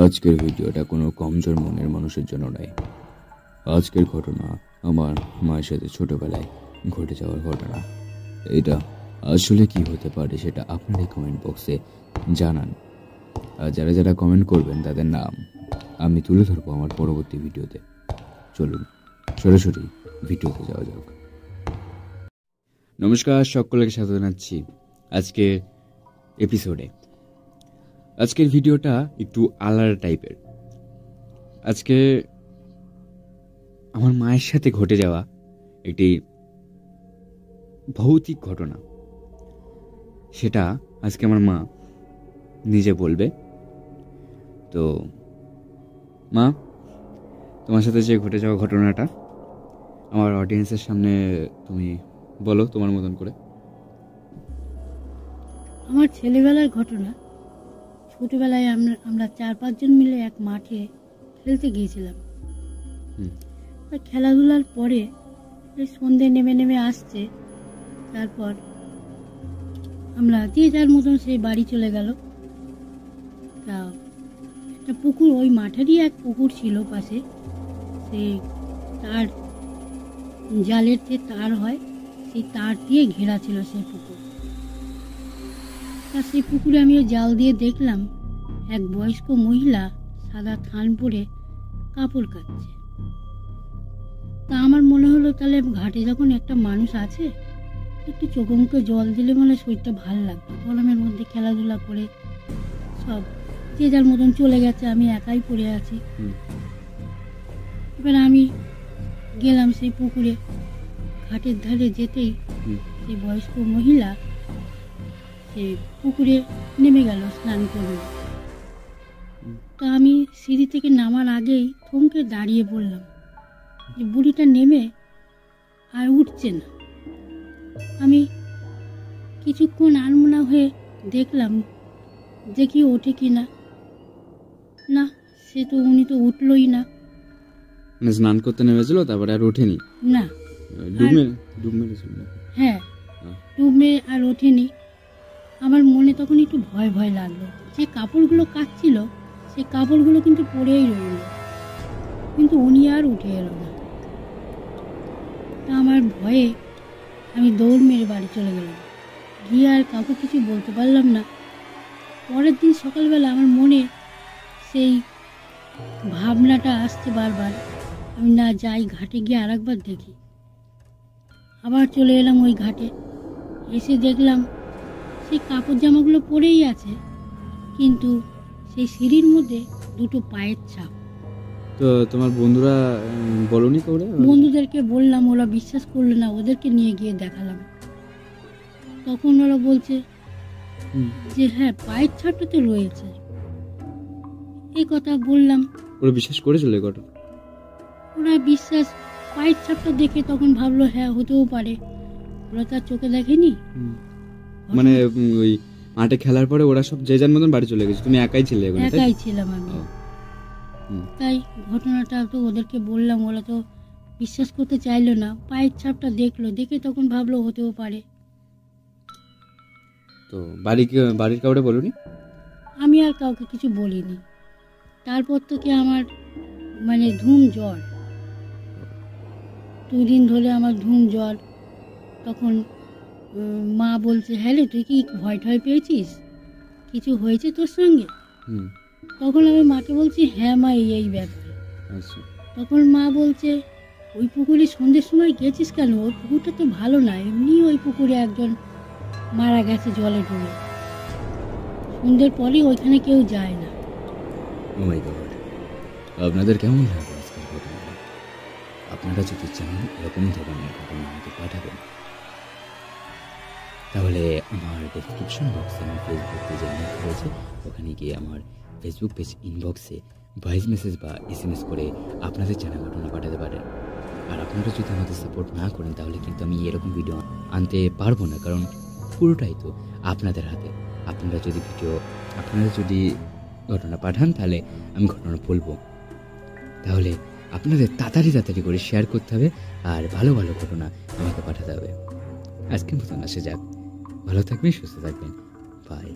আজকের ভিডিওটা কোনো কমজোর মনের মানুষের জন্য নয়। আজকের ঘটনা আমার মায়ের সাথে ছোটবেলায় ঘটে যাওয়ার ঘটনা। এটা আসলে কি হতে পারে সেটা আপনারাই কমেন্ট বক্সে জানান। আর যারা যারা কমেন্ট করবেন তাদের নাম আমি তুলে ধরবো আমার পরবর্তী ভিডিওতে। চলুন সরাসরি ভিডিওতে যাওয়া যাক। নমস্কার, সকলকে স্বাগত জানাচ্ছি আজকের এপিসোডে। আজকের ভিডিওটা একটু আলাদা টাইপের। আজকে আমার মায়ের সাথে ঘটে যাওয়া একটি ভৌতিক ঘটনা, সেটা আজকে আমার মা নিজে বলবে। তো মা, তোমার সাথে যে ঘটে যাওয়া ঘটনাটা আমার অডিয়েন্সের সামনে তুমি বলো তোমার মতন করে। আমার ছেলেবেলার ঘটনা। ছোটবেলায় আমরা 4-5 জন মিলে এক মাঠে খেলতে গিয়েছিলাম। খেলাধুলার পরে সন্ধে নেমে নেমে আসছে, তারপর আমরা যে যার মতন সেই বাড়ি চলে গেল। তা একটা পুকুর, ওই মাঠেরই এক পুকুর ছিল পাশে, সেই তার জালের যে তার হয় সেই তার দিয়ে ঘেরা ছিল সেই পুকুর। তা সেই পুকুরে আমিও জাল দিয়ে দেখলাম এক বয়স্ক মহিলা সাদা থান পরে কাপড় কাচ্ছে। তা আমার মনে হলো তাহলে ঘাটে যখন একটা মানুষ আছে, একটু চোখে মুখে জল দিলে মনে শরীরটা ভালো লাগবে। গরমের মধ্যে খেলাধুলা করে সব যে যার মতন চলে গেছে, আমি একাই পড়ে আছি। এবার আমি গেলাম সেই পুকুরে। ঘাটের ধারে যেতেই সেই বয়স্ক মহিলা সে পুকুরে নেমে গেল স্নান করবে। তা আমি সিঁড়ি থেকে নামার আগেই থমকে দাঁড়িয়ে পড়লাম যে বুড়িটা নেমে আর উঠছে না। আমি কিছুক্ষণ আনমনা হয়ে দেখলাম, দেখি ওঠে কি না। না, উনি তো উঠলই না। মানে স্নান করতে নেমেছিল, তারপরে আর ওঠেনি? না, ডুব মেরেছিল। হ্যাঁ, ডুব মেরে আর ওঠেনি। আমার মনে তখন একটু ভয় ভয় লাগলো। যে কাপড়গুলো কাচ্ছিল সেই কাপড়গুলো কিন্তু পরেই রইল, কিন্তু উনি আর উঠে এলো না। তা আমার ভয়ে আমি দৌড় মেরে বাড়ি চলে গেলাম। গিয়ে আর কাউকে কিছু বলতে পারলাম না। পরের দিন সকালবেলা আমার মনে সেই ভাবনাটা আসছে বারবার, আমি না যাই ঘাটে গিয়ে আর একবার দেখি। আবার চলে এলাম ওই ঘাটে। এসে দেখলাম সেই কাপড় জামাগুলো পরেই আছে, কিন্তু সেই সিঁড়ির মধ্যে দুটো পায়ের ছাপ। তো তোমার বন্ধুরা বলনি কাউরে? বন্ধুদেরকে বললাম, ওরা বিশ্বাস করলো না। ওদেরকে নিয়ে গিয়ে দেখালাম, তখন ওরা বলছে যে হ্যাঁ, পায়ের ছাপটা তো রয়েছে। এই কথা বললাম, ওরা বিশ্বাস করেছিল এই ঘটনা? ওরা বিশ্বাস, পায়ের ছাপটা দেখে তখন ভাবলো হ্যাঁ হতেও পারে। ওরা তার চোখে দেখেনি। মানে ওই মাঠে খেলার পরে ওরা সব যে যার মতন বাড়ি চলে গেছে, তুমি একাই ছিলে? একাই ছিলাম আমি। তাই ঘটনাটা তো ওদেরকে বললাম, ওরা তো বিশ্বাস করতে চাইলো না। পায়ের ছাপটা দেখলো, দেখে তখন ভাবলো হতেও পারে। তো বাড়ির কাউরে বলনি? আমি আর কাউকে কিছু বলিনি। তারপর থেকে আমার মানে ধুম জ্বর, 2 দিন ধরে আমার ধুম জ্বর। তখন মা বলছে, হ্যাঁ রে, তুই কি ভয় টয় পেয়েছিস? কিছু হয়েছে তোর সঙ্গে? তখন আমি মাকে বলছি, হ্যাঁ মা, এই ব্যাপার। তখন মা বলছে, ওই পুকুরে সন্ধ্যের সময় গেছিস কেন? ওই পুকুরটা তো ভালো না। এমনি ওই পুকুরে একজন মারা গেছে জলে ডুবে। সন্ধ্যের পরে ওইখানে কেউ যায় না। ও মাই গড! আপনাদের কেমন লাগলো আজকের ঘটনাটা? আপনারা যদি চান এরকম ধরনের ঘটনা আমাকে পাঠাবেন, তাহলে আমার ডেসক্রিপশন বক্সে আমার ফেসবুক পেজে লিঙ্ক রয়েছে, ওখানে গিয়ে আমার ফেসবুক পেজ ইনবক্সে ভয়েস মেসেজ বা SMS করে আপনাদের জানা ঘটনা পাঠাতে পারেন। আর আপনারা যদি আমাদের সাপোর্ট না করেন তাহলে কিন্তু আমি এরকম ভিডিও আনতে পারবো না, কারণ পুরোটাই তো আপনাদের হাতে। আপনারা যদি ঘটনা পাঠান তাহলে আমি ঘটনা বলবো। তাহলে আপনাদের তাড়াতাড়ি করে শেয়ার করতে হবে, আর ভালো ভালো ঘটনা আমাকে পাঠাতে হবে। আজকের মতন আসে যাক। ভালো থাকবেন, সুস্থ থাকবেন। বাই।